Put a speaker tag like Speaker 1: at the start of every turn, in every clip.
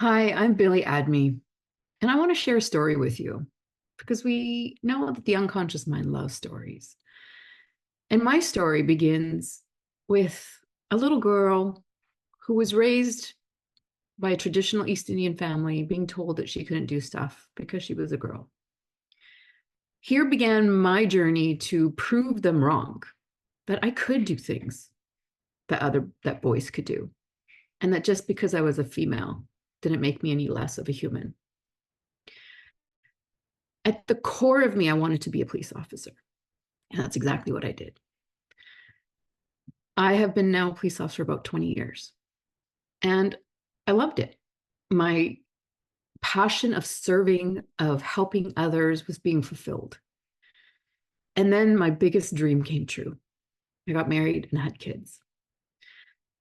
Speaker 1: Hi, I'm Billie Aadmi, and I want to share a story with you because we know that the unconscious mind loves stories. And my story begins with a little girl who was raised by a traditional East Indian family, being told that she couldn't do stuff because she was a girl. Here began my journey to prove them wrong, that I could do things that boys could do, and that just because I was a female didn't make me any less of a human. At the core of me, I wanted to be a police officer. And that's exactly what I did. I have been now a police officer about 20 years, and I loved it. My passion of serving, of helping others was being fulfilled. And then my biggest dream came true. I got married and had kids.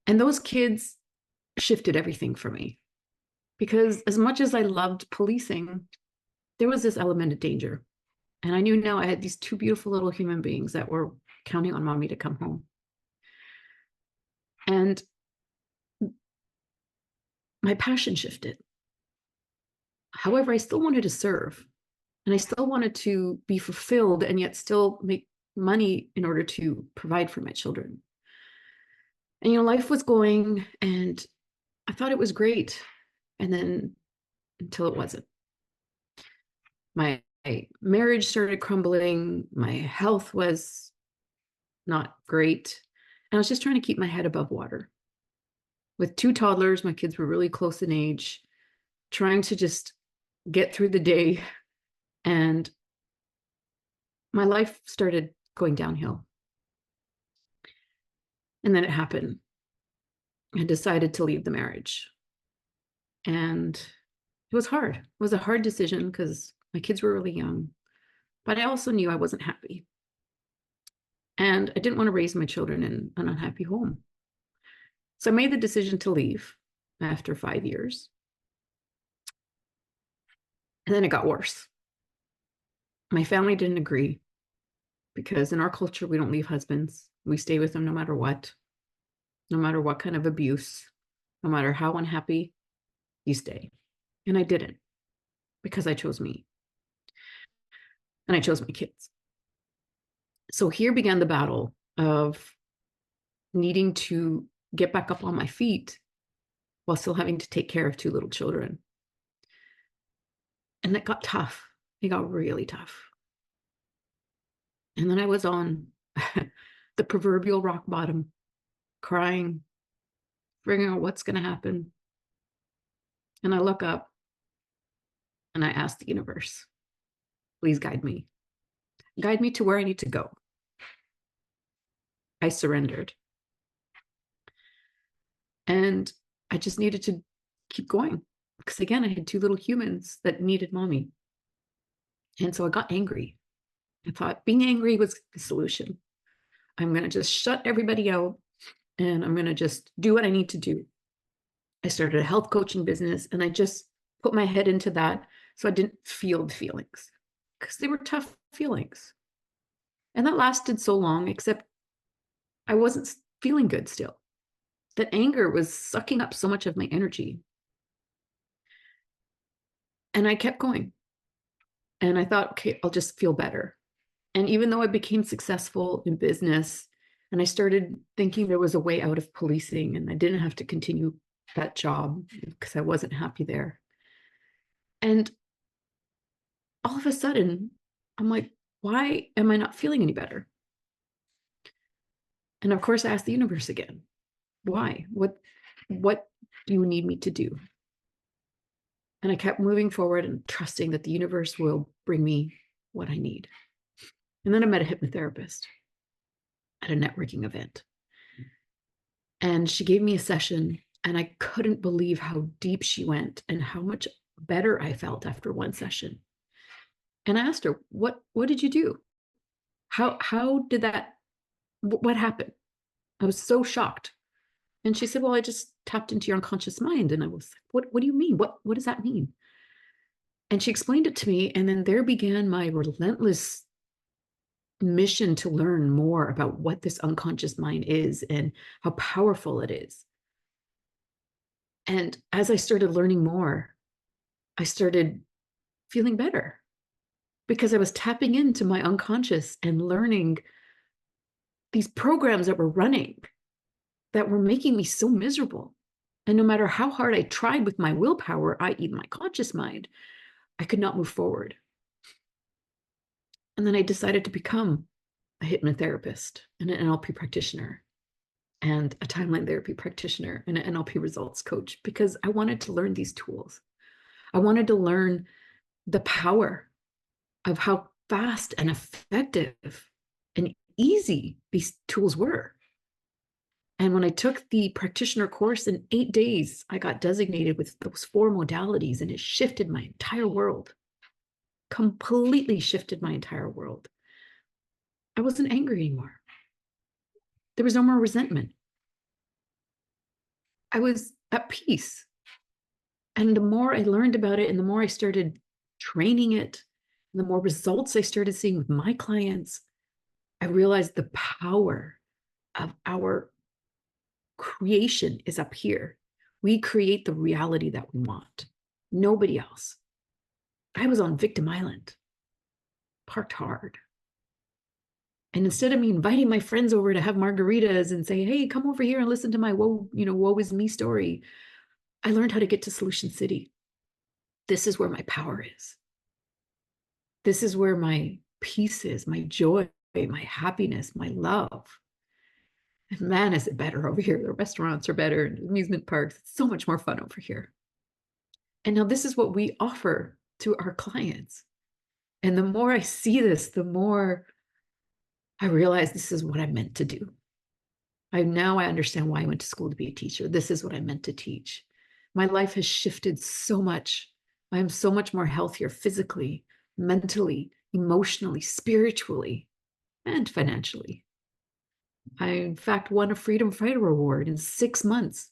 Speaker 1: And those kids shifted everything for me because as much as I loved policing, there was this element of danger. And I knew now I had these two beautiful little human beings that were counting on mommy to come home. And my passion shifted. However, I still wanted to serve and I still wanted to be fulfilled and yet still make money in order to provide for my children. And, life was going and I thought it was great. And then until it wasn't. My marriage started crumbling. My health was not great. And I was just trying to keep my head above water. With two toddlers, my kids were really close in age, trying to just get through the day. And my life started going downhill. And then it happened. I decided to leave the marriage. And it was hard. It was a hard decision because my kids were really young, but I also knew I wasn't happy. And I didn't want to raise my children in an unhappy home. So I made the decision to leave after 5 years. And then it got worse. My family didn't agree because in our culture, we don't leave husbands. We stay with them no matter what kind of abuse, no matter how unhappy, you stay. And I didn't because I chose me and I chose my kids. So here began the battle of needing to get back up on my feet while still having to take care of two little children. And that got tough. It got really tough. And then I was on the proverbial rock bottom, crying, figuring out what's going to happen. And I look up and I ask the universe, please guide me. Guide me to where I need to go. I surrendered. And I just needed to keep going. Because again, I had two little humans that needed mommy. And so I got angry. I thought being angry was the solution. I'm going to just shut everybody out and I'm going to just do what I need to do. I started a health coaching business and I just put my head into that so I didn't feel the feelings because they were tough feelings. And that lasted so long, except I wasn't feeling good still. That anger was sucking up so much of my energy. And I kept going. And I thought, okay, I'll just feel better. And even though I became successful in business and I started thinking there was a way out of policing and I didn't have to continue that job because I wasn't happy there. And all of a sudden, I'm like, why am I not feeling any better? And of course, I asked the universe again, why? What do you need me to do? And I kept moving forward and trusting that the universe will bring me what I need. And then I met a hypnotherapist at a networking event. And she gave me a session, and I couldn't believe how deep she went and how much better I felt after one session. And I asked her, what did you do? How did that, what happened? I was so shocked. And she said, well, I just tapped into your unconscious mind. And I was like, what do you mean? What does that mean? And she explained it to me. And then there began my relentless mission to learn more about what this unconscious mind is and how powerful it is. And as I started learning more, I started feeling better because I was tapping into my unconscious and learning these programs that were running that were making me so miserable. And no matter how hard I tried with my willpower, i.e., my conscious mind, I could not move forward. And then I decided to become a hypnotherapist and an NLP practitioner and a timeline therapy practitioner and an NLP results coach because I wanted to learn these tools. I wanted to learn the power of how fast and effective and easy these tools were. And when I took the practitioner course in 8 days, I got designated with those 4 modalities, and it shifted my entire world, completely shifted my entire world. I wasn't angry anymore. There was no more resentment. I was at peace. And the more I learned about it and the more I started training it, and the more results I started seeing with my clients, I realized the power of our creation is up here. We create the reality that we want. Nobody else. I was on Victim Island, parked hard. And instead of me inviting my friends over to have margaritas and say, hey, come over here and listen to my woe is me story, I learned how to get to Solution City. This is where my power is. This is where my peace is, my joy, my happiness, my love. And man, is it better over here. The restaurants are better, amusement parks. It's so much more fun over here. And now this is what we offer to our clients. And the more I see this, the more I realize this is what I'm meant to do. I understand why I went to school to be a teacher. This is what I meant to teach. My life has shifted so much. I am so much more healthier physically, mentally, emotionally, spiritually, and financially. I, in fact, won a Freedom Fighter Award in 6 months.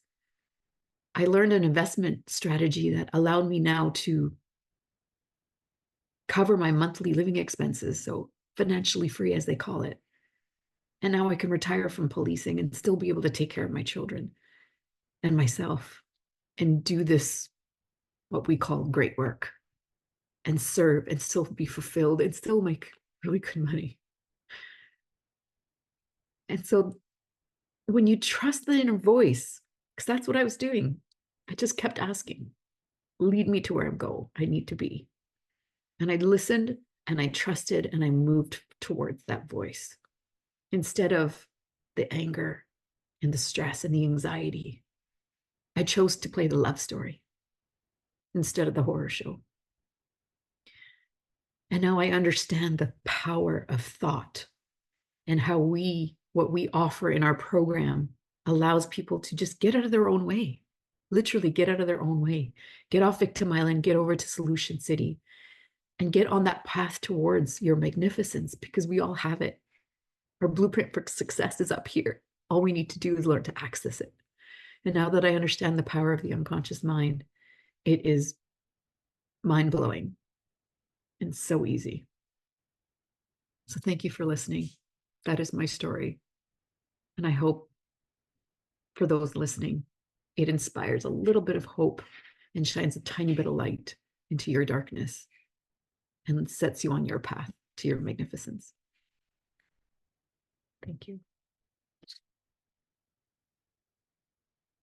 Speaker 1: I learned an investment strategy that allowed me now to cover my monthly living expenses, so financially free, as they call it. And now I can retire from policing and still be able to take care of my children and myself and do this, what we call great work, and serve and still be fulfilled and still make really good money. And so when you trust the inner voice, because that's what I was doing, I just kept asking, lead me to where I need to be. And I listened and I trusted and I moved towards that voice instead of the anger and the stress and the anxiety. I chose to play the love story instead of the horror show. And now I understand the power of thought and how what we offer in our program allows people to just get out of their own way, literally get out of their own way, get off Victim Island, get over to Solution City, and get on that path towards your magnificence, because we all have it. Our blueprint for success is up here. All we need to do is learn to access it. And now that I understand the power of the unconscious mind, it is mind-blowing and so easy. So thank you for listening. That is my story. And I hope for those listening, it inspires a little bit of hope and shines a tiny bit of light into your darkness and sets you on your path to your magnificence. Thank you.